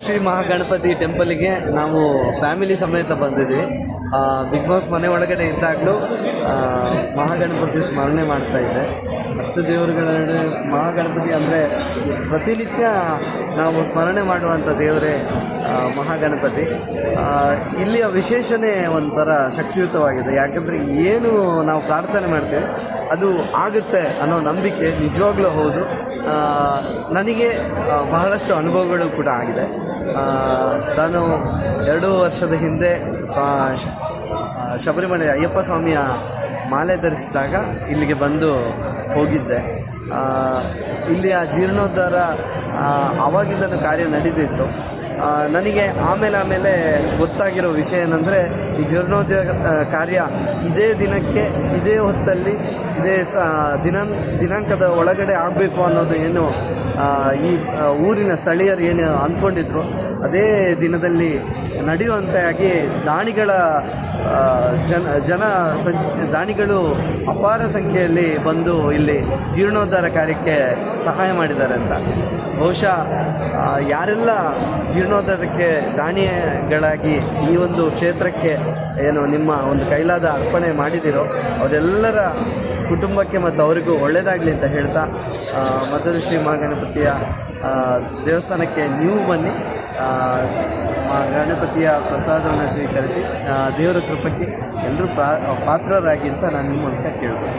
ಶ್ರೀ ಮಹಾಗಣಪತಿ ಟೆಂಪಲ್ಗೆ ನಾವು ಫ್ಯಾಮಿಲಿ ಸಮೇತ ಬಂದಿದ್ವಿ. ಬಿಗ್ ಬಾಸ್ ಮನೆ ಒಳಗಡೆ ಇದ್ದಾಗಲೂ ಮಹಾಗಣಪತಿ ಸ್ಮರಣೆ ಮಾಡ್ತಾ ಇದ್ದೆ. ಅಷ್ಟು ದೇವರುಗಳ ಮಹಾಗಣಪತಿ ಅಂದರೆ ಪ್ರತಿನಿತ್ಯ ನಾವು ಸ್ಮರಣೆ ಮಾಡುವಂಥ ದೇವರೇ ಮಹಾಗಣಪತಿ. ಇಲ್ಲಿಯ ವಿಶೇಷಣೆ ಒಂಥರ ಶಕ್ತಿಯುತವಾಗಿದೆ. ಯಾಕಂದರೆ ಏನು ನಾವು ಪ್ರಾರ್ಥನೆ ಮಾಡ್ತೇವೆ ಅದು ಆಗುತ್ತೆ ಅನ್ನೋ ನಂಬಿಕೆ ನಿಜವಾಗ್ಲೂ ಹೌದು. ನನಗೆ ಬಹಳಷ್ಟು ಅನುಭವಗಳು ಕೂಡ ಆಗಿದೆ. ನಾನು 2 ವರ್ಷದ ಹಿಂದೆ ಶಬರಿಮಲೆ ಅಯ್ಯಪ್ಪ ಸ್ವಾಮಿಯ ಮಾಲೆ ಧರಿಸಿದಾಗ ಇಲ್ಲಿಗೆ ಬಂದು ಹೋಗಿದ್ದೆ. ಇಲ್ಲಿಯ ಜೀರ್ಣೋದ್ಧಾರ ಆವಾಗಿಂದಲೂ ಕಾರ್ಯ ನಡೀತಿತ್ತು. ನನಗೆ ಆಮೇಲೆ ಗೊತ್ತಾಗಿರೋ ವಿಷಯ ಏನಂದರೆ, ಈ ಜೀರ್ಣೋದ್ಧಾರ ಕಾರ್ಯ ಇದೇ ದಿನಕ್ಕೆ ಇದೇ ಹೊತ್ತಲ್ಲಿ ಇದೇ ದಿನಾಂಕದ ಒಳಗಡೆ ಆಗಬೇಕು ಅನ್ನೋದು ಏನು ಈ ಊರಿನ ಸ್ಥಳೀಯರು ಏನು ಅಂದ್ಕೊಂಡಿದ್ರು ಅದೇ ದಿನದಲ್ಲಿ ನಡೆಯುವಂತಾಗಿ ದಾನಿಗಳು ಅಪಾರ ಸಂಖ್ಯೆಯಲ್ಲಿ ಬಂದು ಇಲ್ಲಿ ಜೀರ್ಣೋದ್ಧಾರ ಕಾರ್ಯಕ್ಕೆ ಸಹಾಯ ಮಾಡಿದ್ದಾರೆ ಅಂತ. ಬಹುಶಃ ಯಾರೆಲ್ಲ ಜೀರ್ಣೋದ್ಧಾರಕ್ಕೆ ದಾನಿಗಳಾಗಿ ಈ ಒಂದು ಕ್ಷೇತ್ರಕ್ಕೆ ಏನು ನಿಮ್ಮ ಒಂದು ಕೈಲಾದ ಅರ್ಪಣೆ ಮಾಡಿದಿರೋ ಅವರೆಲ್ಲರ ಕುಟುಂಬಕ್ಕೆ ಮತ್ತು ಅವರಿಗೂ ಒಳ್ಳೆಯದಾಗಲಿ ಅಂತ ಹೇಳ್ತಾ, ಮದ್ದೂರು ಶ್ರೀ ಮಹಾಗಣಪತಿಯ ದೇವಸ್ಥಾನಕ್ಕೆ ನೀವು ಬನ್ನಿ, ಗಣಪತಿಯ ಪ್ರಸಾದವನ್ನು ಸ್ವೀಕರಿಸಿ ದೇವರ ಕೃಪಕ್ಕೆ ಎಲ್ಲರೂ ಪಾತ್ರರಾಗಿ ಅಂತ ನಾನು ನಿಮ್ಮ ಮೂಲಕ ಕೇಳ್ಬೋದು.